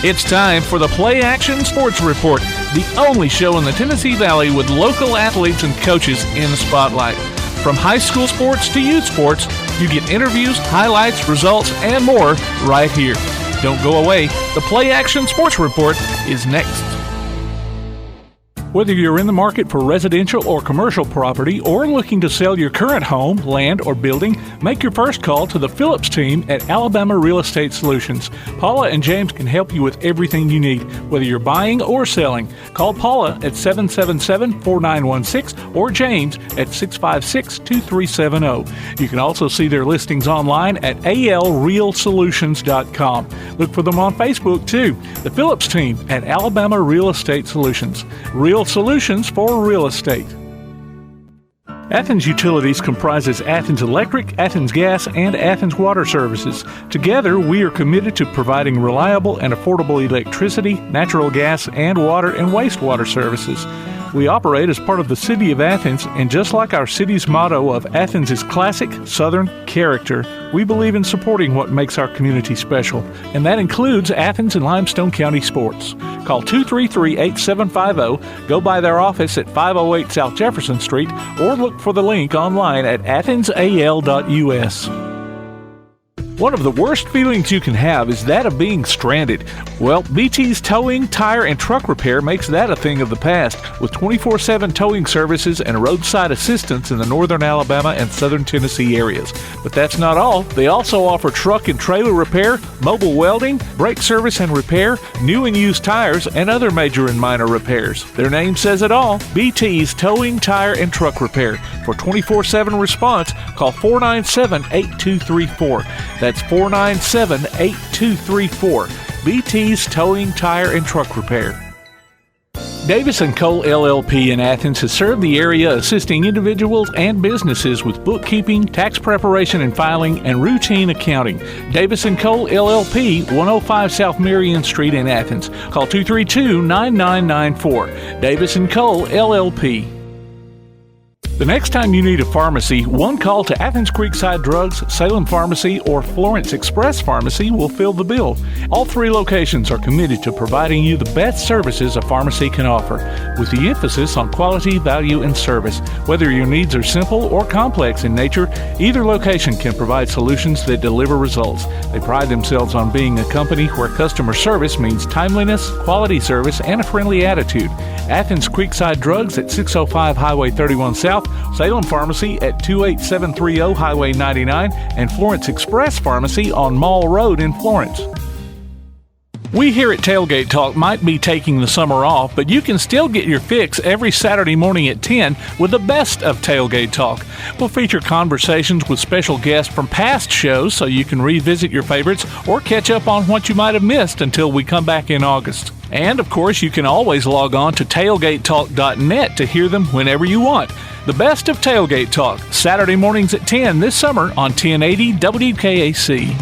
It's time for the PlayAction Sports Report, the only show in the Tennessee Valley with local athletes and coaches in the spotlight. From high school sports to youth sports, you get interviews, highlights, results, and more right here. Don't go away. The PlayAction Sports Report is next. Whether you're in the market for residential or commercial property or looking to sell your current home, land, or building, make your first call to the Phillips team at Alabama Real Estate Solutions. Paula and James can help you with everything you need, whether you're buying or selling. Call Paula at 777-4916 or James at 656-2370. You can also see their listings online at alrealsolutions.com. Look for them on Facebook too. The Phillips team at Alabama Real Estate Solutions. Real solutions for real estate. Athens Utilities comprises Athens Electric, Athens Gas, and Athens Water Services. Together, we are committed to providing reliable and affordable electricity, natural gas, and water and wastewater services. We operate as part of the City of Athens, and just like our city's motto of Athens is classic Southern character, we believe in supporting what makes our community special, and that includes Athens and Limestone County sports. Call 233-8750, go by their office at 508 South Jefferson Street, or look for the link online at athensal.us. One of the worst feelings you can have is that of being stranded. Well, BT's Towing, Tire, and Truck Repair makes that a thing of the past, with 24/7 towing services and roadside assistance in the northern Alabama and southern Tennessee areas. But that's not all. They also offer truck and trailer repair, mobile welding, brake service and repair, new and used tires, and other major and minor repairs. Their name says it all, BT's Towing, Tire, and Truck Repair. For 24/7 response, call 497-8234. That's 497-8234. BT's Towing, Tire, and Truck Repair. Davis & Cole LLP in Athens has served the area assisting individuals and businesses with bookkeeping, tax preparation and filing, and routine accounting. Davis & Cole LLP, 105 South Marion Street in Athens. Call 232-9994. Davis & Cole LLP. The next time you need a pharmacy, one call to Athens Creekside Drugs, Salem Pharmacy, or Florence Express Pharmacy will fill the bill. All three locations are committed to providing you the best services a pharmacy can offer, with the emphasis on quality, value, and service. Whether your needs are simple or complex in nature, either location can provide solutions that deliver results. They pride themselves on being a company where customer service means timeliness, quality service, and a friendly attitude. Athens Creekside Drugs at 605 Highway 31 South, Salem Pharmacy at 28730 Highway 99, and Florence Express Pharmacy on Mall Road in Florence. We here at Tailgate Talk might be taking the summer off, but you can still get your fix every Saturday morning at 10 with the best of Tailgate Talk. We'll feature conversations with special guests from past shows so you can revisit your favorites or catch up on what you might have missed until we come back in August. And, of course, you can always log on to tailgatetalk.net to hear them whenever you want. The best of Tailgate Talk, Saturday mornings at 10 this summer on 1080 WKAC.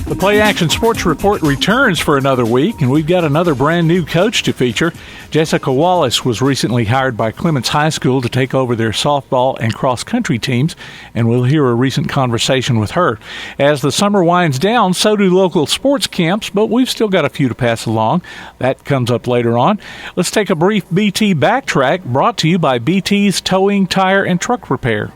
The PlayAction Sports Report returns for another week, and we've got another brand new coach to feature. Jessica Wallace was recently hired by Clements High School to take over their softball and cross-country teams, and we'll hear a recent conversation with her. As the summer winds down, so do local sports camps, but we've still got a few to pass along. That comes up later on. Let's take a brief BT backtrack, brought to you by BT's Towing, Tire, and Truck Repair.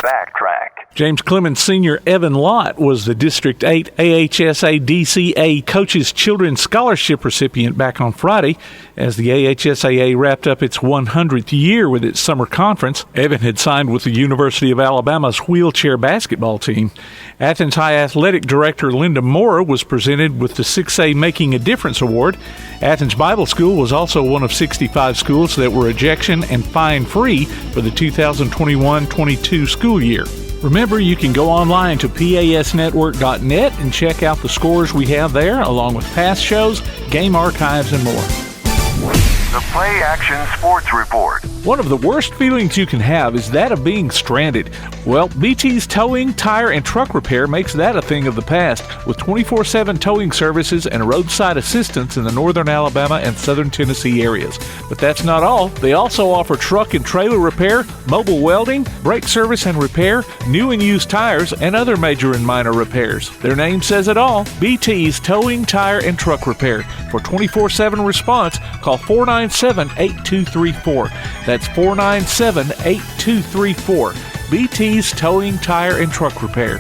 Backtrack. James Clements Sr. Evan Lott was the District 8 AHSA DCA Coaches Children's Scholarship recipient back on Friday. As the AHSAA wrapped up its 100th year with its summer conference, Evan had signed with the University of Alabama's wheelchair basketball team. Athens High Athletic Director Linda Mora was presented with the 6A Making a Difference Award. Athens Bible School was also one of 65 schools that were ejection and fine-free for the 2021-22 school year. Remember, you can go online to pasnetwork.net and check out the scores we have there, along with past shows, game archives, and more. The PlayAction Sports Report. One of the worst feelings you can have is that of being stranded. Well, BT's Towing, Tire, and Truck Repair makes that a thing of the past, with 24/7 towing services and roadside assistance in the northern Alabama and southern Tennessee areas. But that's not all. They also offer truck and trailer repair, mobile welding, brake service and repair, new and used tires, and other major and minor repairs. Their name says it all, BT's Towing, Tire, and Truck Repair. For 24/7 response, call 497-8234. That's 497-8234. BT's Towing, Tire, and Truck Repair.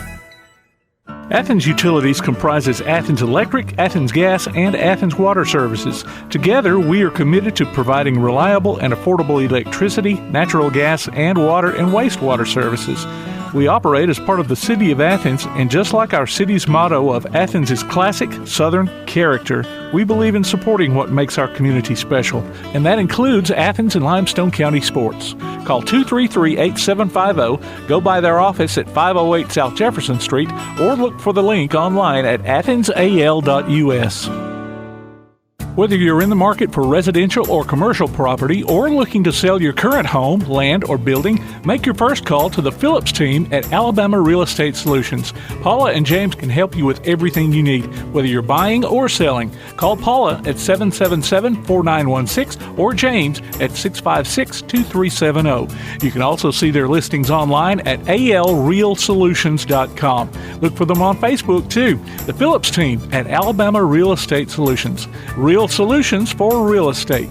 Athens Utilities comprises Athens Electric, Athens Gas, and Athens Water Services. Together, we are committed to providing reliable and affordable electricity, natural gas, and water and wastewater services. We operate as part of the City of Athens, and just like our city's motto of Athens is classic Southern character, we believe in supporting what makes our community special, and that includes Athens and Limestone County sports. Call 233-8750, go by their office at 508 South Jefferson Street, or look for the link online at athensal.us. Whether you're in the market for residential or commercial property or looking to sell your current home, land, or building, make your first call to the Phillips team at Alabama Real Estate Solutions. Paula and James can help you with everything you need, whether you're buying or selling. Call Paula at 777-4916 or James at 656-2370. You can also see their listings online at alrealsolutions.com. Look for them on Facebook too. The Phillips team at Alabama Real Estate Solutions. Real solutions for real estate.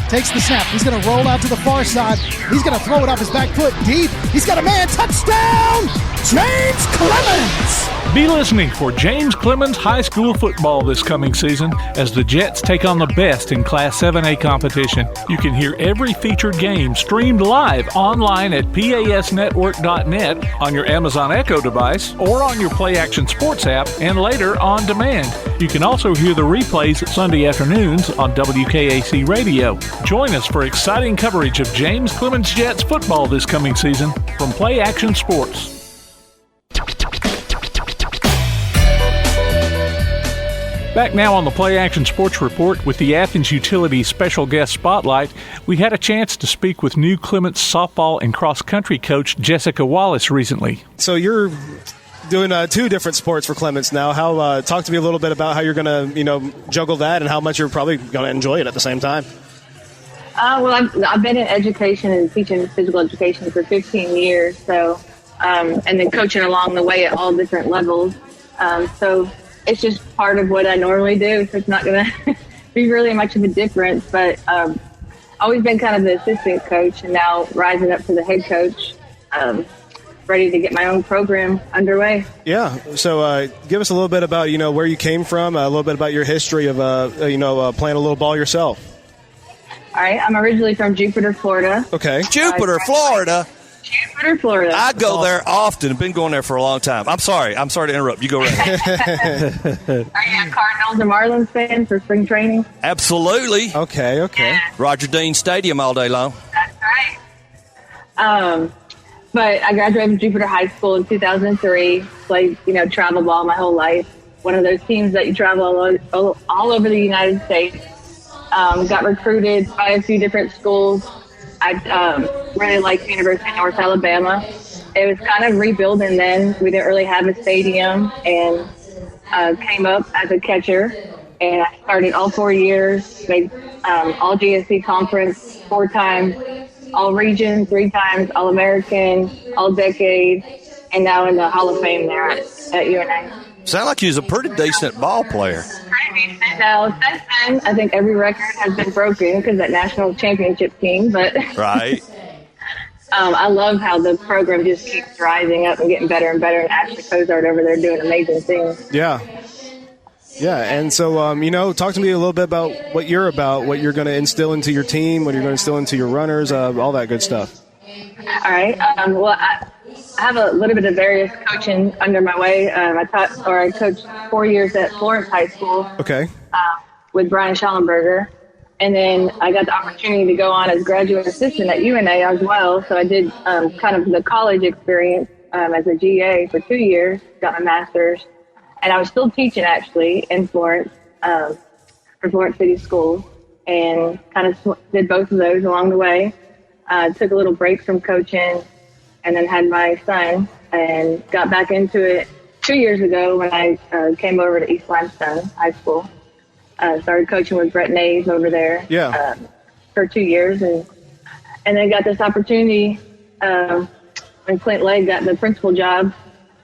Takes the snap. He's going to roll out to the far side. He's going to throw it off his back foot deep. He's got a man. Touchdown! James Clements! Be listening for James Clements High School football this coming season as the Jets take on the best in Class 7A competition. You can hear every featured game streamed live online at pasnetwork.net on your Amazon Echo device or on your PlayAction Sports app and later on demand. You can also hear the replays Sunday afternoons on WKAC Radio. Join us for exciting coverage of James Clements Jets football this coming season from PlayAction Sports. Back now on the PlayAction Sports Report with the Athens Utilities Special Guest Spotlight, we had a chance to speak with new Clements softball and cross-country coach Jessica Wallace recently. So you're doing two different sports for Clements now. How talk to me a little bit about how you're going to juggle that and how much you're probably going to enjoy it at the same time. Well, I've been in education and teaching physical education for 15 years, so and then coaching along the way at all different levels. So it's just part of what I normally do, so it's not going to be really much of a difference. But always been kind of the assistant coach, and now rising up to the head coach, ready to get my own program underway. Yeah. So give us a little bit about where you came from, a little bit about your history of playing a little ball yourself. All right. I'm originally from Jupiter, Florida. Okay. Jupiter, Florida. Jupiter, Florida. I go there often. I've been going there for a long time. I'm sorry to interrupt. You go right ahead. Are you a Cardinals or Marlins fan for spring training? Absolutely. Okay. Yeah. Roger Dean Stadium all day long. That's right. But I graduated from Jupiter High School in 2003. Played, travel ball my whole life. One of those teams that you travel all over the United States. Got recruited by a few different schools. I really liked the University of North Alabama. It was kind of rebuilding then. We didn't really have a stadium, and came up as a catcher. And I started all 4 years, made all GSC conference 4 times, all region 3 times, all American, all decade, and now in the Hall of Fame there at UNA. Sound like you was a pretty decent ball player. Now, since then, I think every record has been broken because that national championship team. But right. I love how the program just keeps rising up and getting better and better. And Ashley Cozart over there doing amazing things. Yeah. And so, talk to me a little bit about what you're going to instill into your team, what you're going to instill into your runners, all that good stuff. All right. I have a little bit of various coaching under my way. I coached 4 years at Florence High School. Okay. With Brian Schallenberger. And then I got the opportunity to go on as graduate assistant at UNA as well. So I did kind of the college experience as a GA for 2 years, got my master's. And I was still teaching, actually, in Florence, for Florence City Schools. and kind of did both of those along the way. Took a little break from coaching and then had my son and got back into it 2 years ago when I came over to East Limestone High School. Started coaching with Brett Nays over there for 2 years, and then got this opportunity when Clint Legg got the principal job,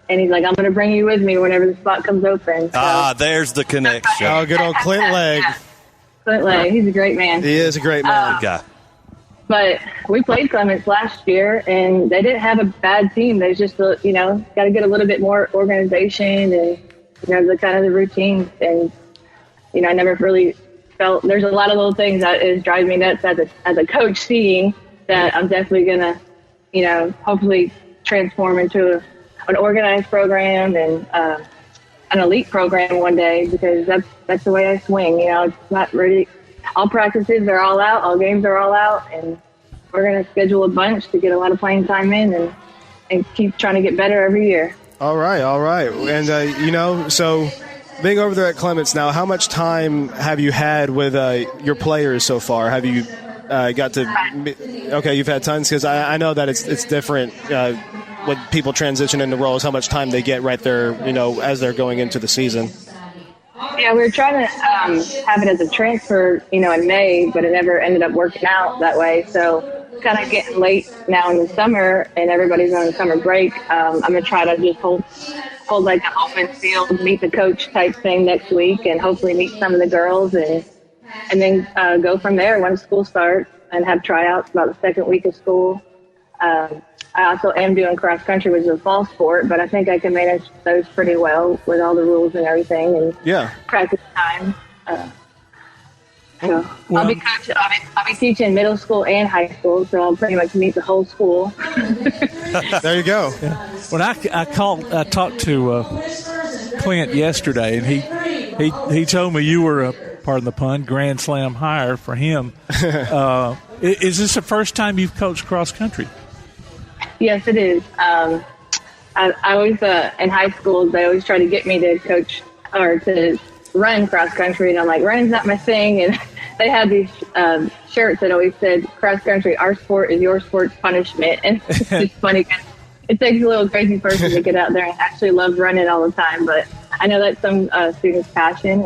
and he's like, I'm going to bring you with me whenever the spot comes open. So, there's the connection. Oh, good old Clint Legg. Clint Legg, he's a great man. He is a great man. Guy. But we played Clements last year, and they didn't have a bad team. They just, got to get a little bit more organization and, the kind of the routines. And, I never really felt there's a lot of little things that is driving me nuts as a coach, seeing that I'm definitely going to, hopefully transform into an organized program and an elite program one day, because that's the way I swing. It's not really – all practices are all out, all games are all out, and we're going to schedule a bunch to get a lot of playing time in and keep trying to get better every year. All right. And, so being over there at Clements now, how much time have you had with your players so far? Have you got to – okay, you've had tons, because I know that it's different when people transition into roles, how much time they get right there, as they're going into the season. Yeah, we were trying to have it as a transfer, in May, but it never ended up working out that way. So kind of getting late now in the summer, and everybody's on summer break. I'm going to try to just hold like an open field, meet the coach type thing next week, and hopefully meet some of the girls, and then go from there when school starts and have tryouts about the second week of school. I also am doing cross country, which is a fall sport, but I think I can manage those pretty well with all the rules and everything and practice time. So I'll be teaching middle school and high school, so I'll pretty much meet the whole school. There you go. Yeah. When I talked to Clint yesterday, and he told me you were a, pardon the pun, grand slam hire for him. Is this the first time you've coached cross country? Yes, it is. I always, in high school, they always try to get me to coach or to run cross country, and I'm like, running's not my thing. And they had these shirts that always said, cross country, our sport is your sport's punishment. And it's just funny because it takes a little crazy person to get out there and actually love running all the time. But I know that's some students' passion,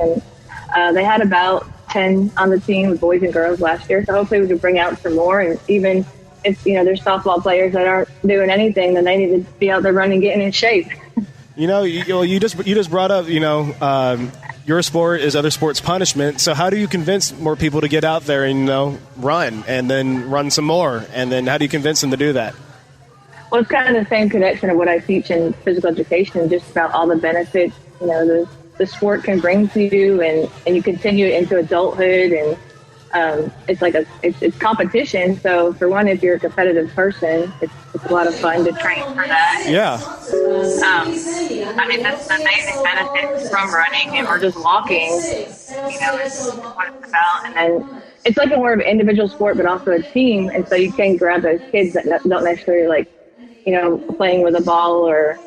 and they had about 10 on the team with boys and girls last year. So hopefully we can bring out some more, and even if there's softball players that aren't doing anything, then they need to be out there running, getting in shape. You just brought up, your sport is other sports' punishment. So how do you convince more people to get out there and run, and then run some more, and then how do you convince them to do that? Well, it's kind of the same connection of what I teach in physical education, just about all the benefits the sport can bring to you, and you continue it into adulthood, and it's like it's competition. So for one, if you're a competitive person, it's a lot of fun to train for that. Yeah. That's the amazing benefit from running or just walking. It's what it's about. And then it's like a more of an individual sport, but also a team. And so you can grab those kids that don't necessarily playing with a ball or,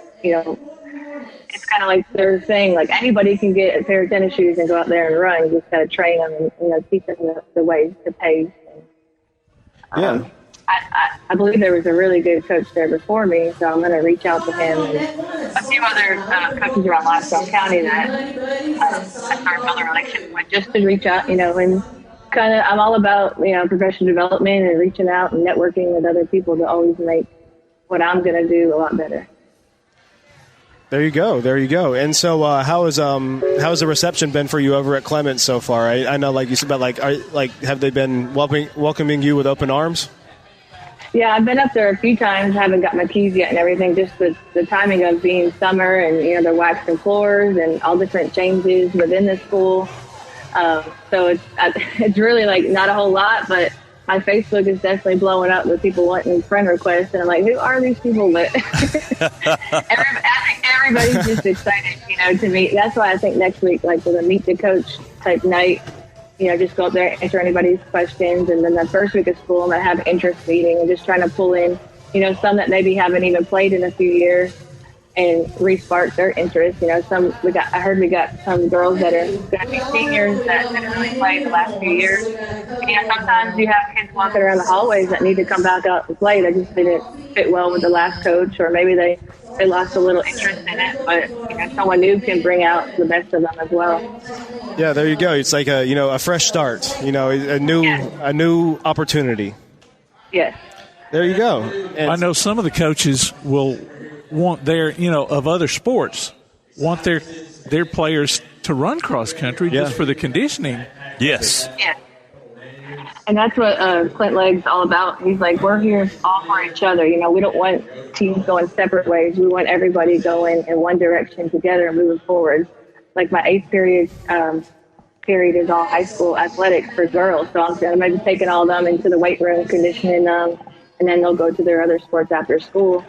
it's kind of like they're saying, like, anybody can get a pair of tennis shoes and go out there and run. You just got to train them and, teach them the ways to pace. I believe there was a really good coach there before me, so I'm going to reach out to him and a few other coaches around Limestone County that I started building relationships with, just to reach out, and kind of, I'm all about, professional development and reaching out and networking with other people to always make what I'm going to do a lot better. There you go. And so, how's the reception been for you over at Clements so far? I know, like you said, but have they been welcoming you with open arms? Yeah, I've been up there a few times. Haven't got my keys yet and everything. Just the timing of being summer, and they're waxing floors and all different changes within the school. So it's really not a whole lot, but my Facebook is definitely blowing up with people wanting friend requests, and I'm like, who are these people? But I think everybody's just excited, to meet. That's why I think next week, with a meet the coach type night, just go up there, answer anybody's questions, and then the first week of school, I'm gonna have an interest meeting and just trying to pull in, some that maybe haven't even played in a few years, and re-spark their interest. I heard we got some girls that are going to be seniors that didn't really play the last few years. Sometimes you have kids walking around the hallways that need to come back out and play. They just didn't fit well with the last coach, or maybe they lost a little interest in it. But someone new can bring out the best of them as well. Yeah, there you go. It's like a fresh start. A new opportunity. Yes. There you go. I know some of the coaches will want their, of other sports, want their players to run cross country just for the conditioning. Yes. Yeah. And that's what Clint Legg's all about. He's like, we're here all for each other. We don't want teams going separate ways. We want everybody going in one direction together and moving forward. Like my 8th period is all high school athletics for girls. So I'm going to be taking all of them into the weight room, conditioning them, and then they'll go to their other sports after school.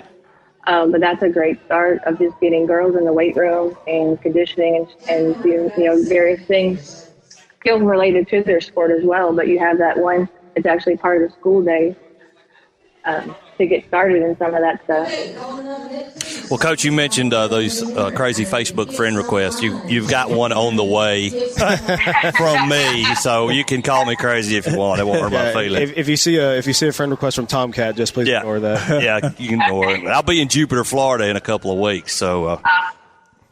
But that's a great start of just getting girls in the weight room and conditioning and doing, various things, skills related to their sport as well. But you have that one that's actually part of the school day to get started in some of that stuff. Well, Coach, you mentioned those crazy Facebook friend requests. You've got one on the way from me, so you can call me crazy if you want. It won't hurt my feelings. If you see a friend request from Tomcat, just please ignore that. Yeah, you can ignore it. I'll be in Jupiter, Florida in a couple of weeks. So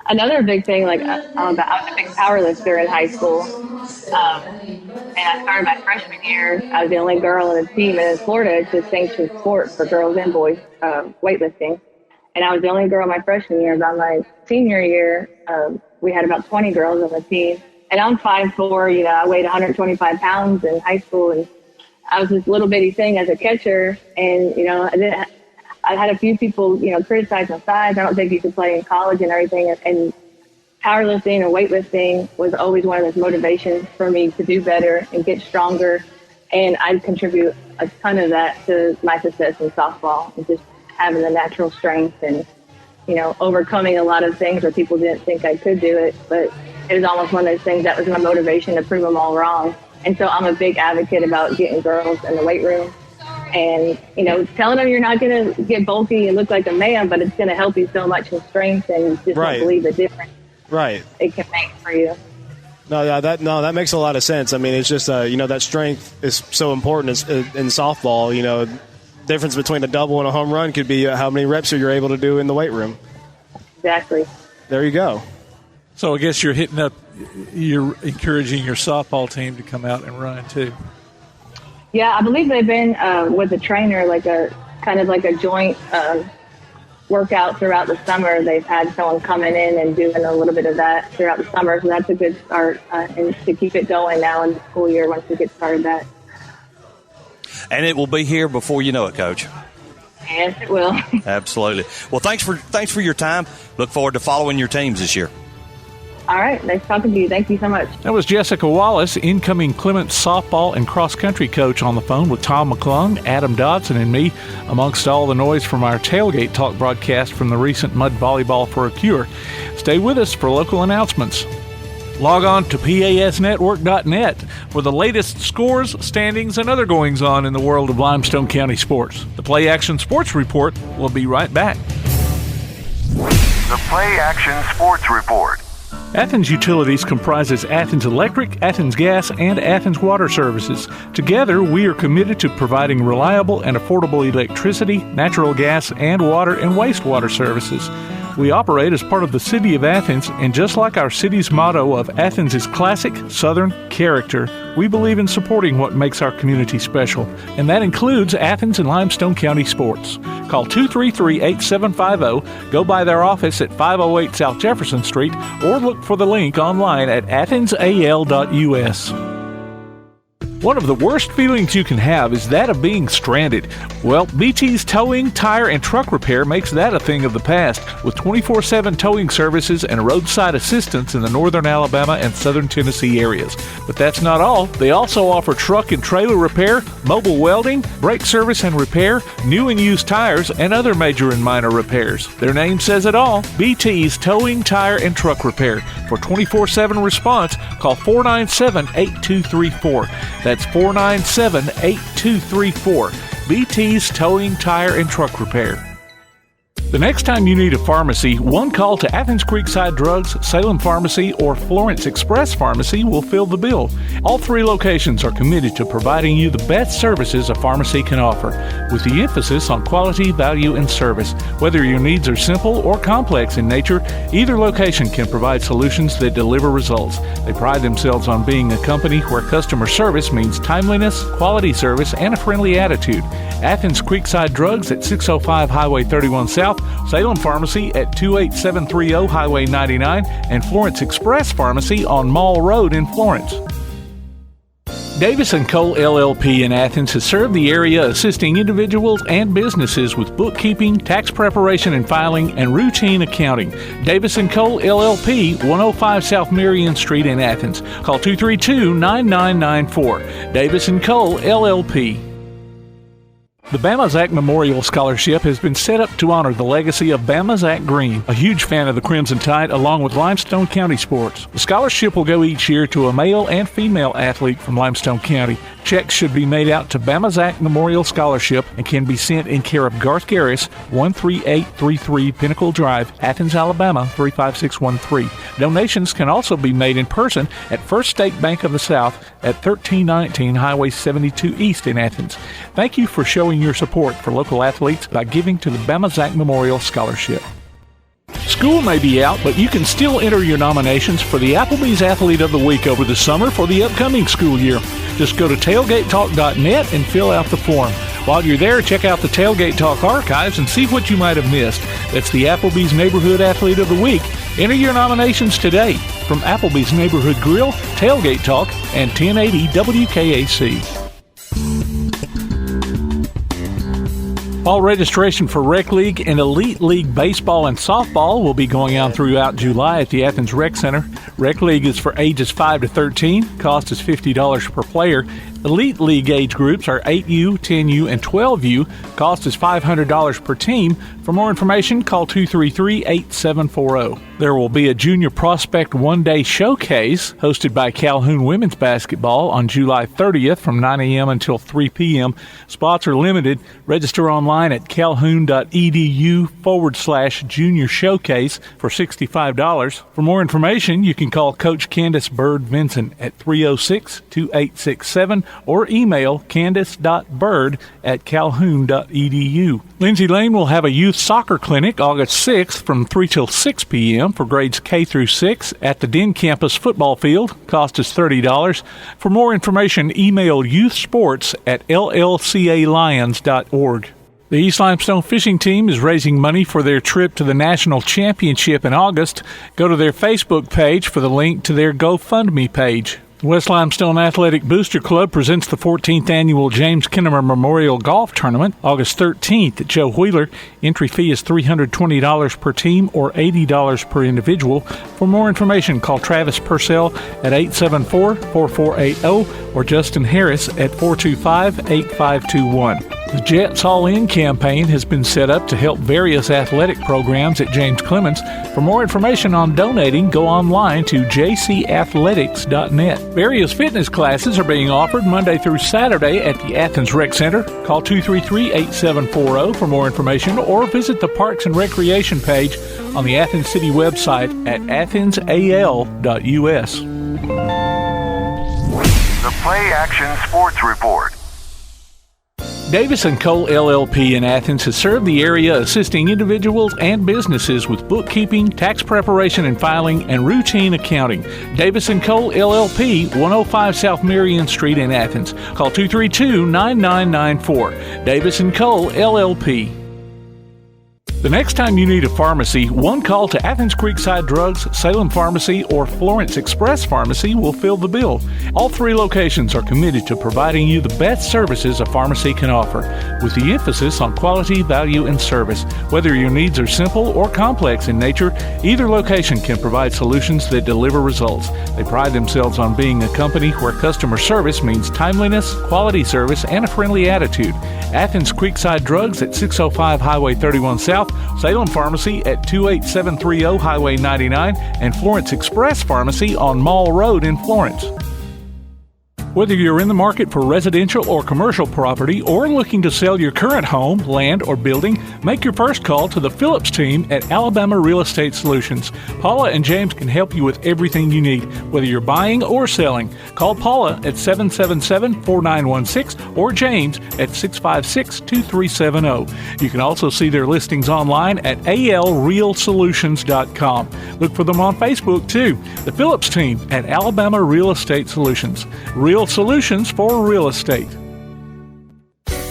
another big thing, like I was a big powerlifter in high school, and I started my freshman year. I was the only girl on the team, and in Florida, it's a sanctioned sport for girls and boys, weightlifting. And I was the only girl my freshman year. By my senior year, we had about 20 girls on the team. And I'm 5'4", I weighed 125 pounds in high school, and I was this little bitty thing as a catcher. And, I had a few people, criticize my size. I don't think you could play in college and everything. And powerlifting or weightlifting was always one of those motivations for me to do better and get stronger. And I contribute a ton of that to my success in softball, and just having the natural strength and, overcoming a lot of things where people didn't think I could do it. But it was almost one of those things that was my motivation to prove them all wrong. And so I'm a big advocate about getting girls in the weight room and, telling them you're not going to get bulky and look like a man, but it's going to help you so much in strength, and just don't believe the difference it can make for you. No, that makes a lot of sense. I mean, it's just, that strength is so important in softball. Difference between a double and a home run could be how many reps you're able to do in the weight room. Exactly. There you go. So I guess you're encouraging your softball team to come out and run too. Yeah, I believe they've been with a trainer, like a kind of like a joint workout throughout the summer. They've had someone coming in and doing a little bit of that throughout the summer. So that's a good start, and to keep it going now in the school year once we get started that. And it will be here before you know it, Coach. Yes, it will. Absolutely. Well, thanks for your time. Look forward to following your teams this year. All right. Nice talking to you. Thank you so much. That was Jessica Wallace, incoming Clements softball and cross-country coach, on the phone with Tom McClung, Adam Dodson, and me, amongst all the noise from our Tailgate Talk broadcast from the recent Mud Volleyball for a Cure. Stay with us for local announcements. Log on to PASnetwork.net for the latest scores, standings, and other goings-on in the world of Limestone County sports. The PlayAction Sports Report will be right back. The PlayAction Sports Report. Athens Utilities comprises Athens Electric, Athens Gas, and Athens Water Services. Together, we are committed to providing reliable and affordable electricity, natural gas, and water and wastewater services. We operate as part of the City of Athens, and just like our city's motto of Athens is classic Southern character, we believe in supporting what makes our community special, and that includes Athens and Limestone County sports. Call 233-8750, go by their office at 508 South Jefferson Street, or look for the link online at athensal.us. One of the worst feelings you can have is that of being stranded. Well, BT's Towing, Tire, and Truck Repair makes that a thing of the past, with 24/7 towing services and roadside assistance in the northern Alabama and southern Tennessee areas. But that's not all. They also offer truck and trailer repair, mobile welding, brake service and repair, new and used tires, and other major and minor repairs. Their name says it all, BT's Towing, Tire, and Truck Repair. For 24/7 response, call 497-8234. That's 497-8234. BT's Towing, Tire, and Truck Repair. The next time you need a pharmacy, one call to Athens Creekside Drugs, Salem Pharmacy, or Florence Express Pharmacy will fill the bill. All three locations are committed to providing you the best services a pharmacy can offer, with the emphasis on quality, value, and service. Whether your needs are simple or complex in nature, either location can provide solutions that deliver results. They pride themselves on being a company where customer service means timeliness, quality service, and a friendly attitude. Athens Creekside Drugs at 605 Highway 31 South, Salem Pharmacy at 28730 Highway 99, and Florence Express Pharmacy on Mall Road in Florence. Davis & Cole LLP in Athens has served the area assisting individuals and businesses with bookkeeping, tax preparation and filing, and routine accounting. Davis & Cole LLP, 105 South Marion Street in Athens. Call 232-9994. Davis & Cole LLP. The Bama Zach Memorial Scholarship has been set up to honor the legacy of Bama Zach Green, a huge fan of the Crimson Tide, along with Limestone County sports. The scholarship will go each year to a male and female athlete from Limestone County. Checks should be made out to Bama Zach Memorial Scholarship and can be sent in care of Garth Garris, 13833 Pinnacle Drive, Athens, Alabama, 35613. Donations can also be made in person at First State Bank of the South at 1319 Highway 72 East in Athens. Thank you for showing your support for local athletes by giving to the Bama Zach Memorial Scholarship. School may be out, but you can still enter your nominations for the Applebee's Athlete of the Week over the summer for the upcoming school year. Just go to tailgatetalk.net and fill out the form. While you're there, check out the Tailgate Talk archives and see what you might have missed. That's the Applebee's Neighborhood Athlete of the Week. Enter your nominations today from Applebee's Neighborhood Grill, Tailgate Talk, and 1080 WKAC. Fall registration for Rec League and Elite League Baseball and Softball will be going on throughout July at the Athens Rec Center. Rec League is for ages 5 to 13. Cost is $50 per player. Elite League age groups are 8U, 10U, and 12U. Cost is $500 per team. For more information, call 233-8740. There will be a Junior Prospect one-day showcase hosted by Calhoun Women's Basketball on July 30th from 9 a.m. until 3 p.m. Spots are limited. Register online at calhoun.edu/junior showcase for $65. For more information, you can call Coach Candace Bird Vinson at 306-2867 or email candace.bird@calhoun.edu. Lindsay Lane will have a youth soccer clinic August 6th from 3 till 6 p.m. for grades K through 6 at the Den Campus football field. Cost is $30. For more information, email youthsports@llcalions.org. The East Limestone fishing team is raising money for their trip to the National Championship in August. Go to their Facebook page for the link to their GoFundMe page. The West Limestone Athletic Booster Club presents the 14th Annual James Kinnemer Memorial Golf Tournament, August 13th at Joe Wheeler. Entry fee is $320 per team or $80 per individual. For more information, call Travis Purcell at 874-4480 or Justin Harris at 425-8521. The Jets All-In campaign has been set up to help various athletic programs at James Clements. For more information on donating, go online to jcathletics.net. Various fitness classes are being offered Monday through Saturday at the Athens Rec Center. Call 233-8740 for more information or visit the Parks and Recreation page on the Athens City website at athensal.us. The PlayAction Sports Report. Davis & Cole LLP in Athens has served the area assisting individuals and businesses with bookkeeping, tax preparation and filing, and routine accounting. Davis & Cole LLP, 105 South Marion Street in Athens. Call 232-9994. Davis & Cole LLP. The next time you need a pharmacy, one call to Athens Creekside Drugs, Salem Pharmacy, or Florence Express Pharmacy will fill the bill. All three locations are committed to providing you the best services a pharmacy can offer, with the emphasis on quality, value, and service. Whether your needs are simple or complex in nature, either location can provide solutions that deliver results. They pride themselves on being a company where customer service means timeliness, quality service, and a friendly attitude. Athens Creekside Drugs at 605 Highway 31 South, Salem Pharmacy at 28730 Highway 99, and Florence Express Pharmacy on Mall Road in Florence. Whether you're in the market for residential or commercial property or looking to sell your current home, land, or building, make your first call to the Phillips team at Alabama Real Estate Solutions. Paula and James can help you with everything you need, whether you're buying or selling. Call Paula at 777-4916 or James at 656-2370. You can also see their listings online at alrealsolutions.com. Look for them on Facebook too. The Phillips team at Alabama Real Estate Solutions. Real solutions for real estate.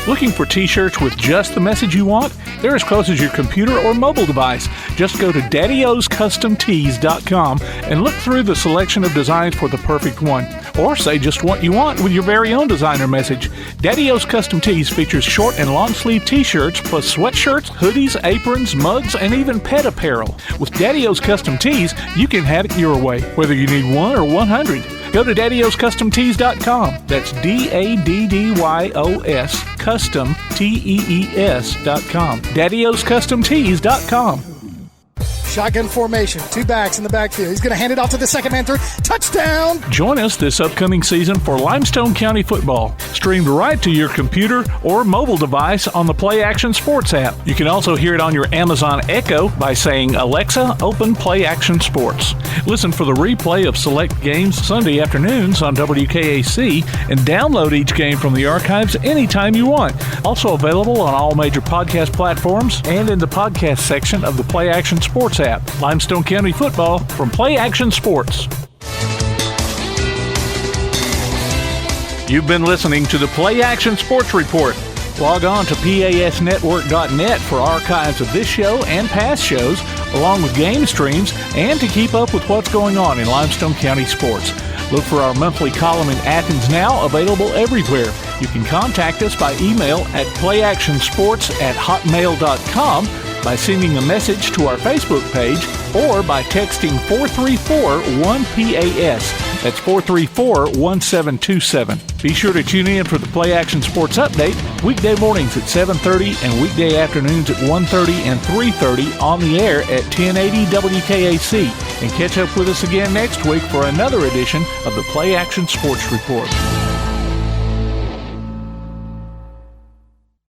Looking for t-shirts with just the message you want? They're as close as your computer or mobile device. Just go to daddyoscustomtees.com and look through the selection of designs for the perfect one. Or say just what you want with your very own designer message. Daddy O's Custom Tees features short and long sleeve t-shirts plus sweatshirts, hoodies, aprons, mugs, and even pet apparel. With Daddy O's Custom Tees, you can have it your way, whether you need 1 or 100. Go to daddyoscustomtees.com. That's DADDYOS Custom TEES.com. daddyoscustomtees.com. Shotgun formation, 2 backs in the backfield. He's going to hand it off to the second man through. Touchdown! Join us this upcoming season for Limestone County football, streamed right to your computer or mobile device on the PlayAction Sports app. You can also hear it on your Amazon Echo by saying, Alexa, open PlayAction Sports. Listen for the replay of select games Sunday afternoons on WKAC and download each game from the archives anytime you want. Also available on all major podcast platforms and in the podcast section of the PlayAction Sports app. Limestone County football from PlayAction Sports. You've been listening to the PlayAction Sports Report. Log on to PASnetwork.net for archives of this show and past shows, along with game streams, and to keep up with what's going on in Limestone County sports. Look for our monthly column in Athens Now, available everywhere. You can contact us by email at playactionsports@hotmail.com, by sending a message to our Facebook page, or by texting 434-1PAS. That's 434-1727. Be sure to tune in for the PlayAction Sports Update weekday mornings at 7:30 and weekday afternoons at 1:30 and 3:30 on the air at 1080 WKAC. And catch up with us again next week for another edition of the PlayAction Sports Report.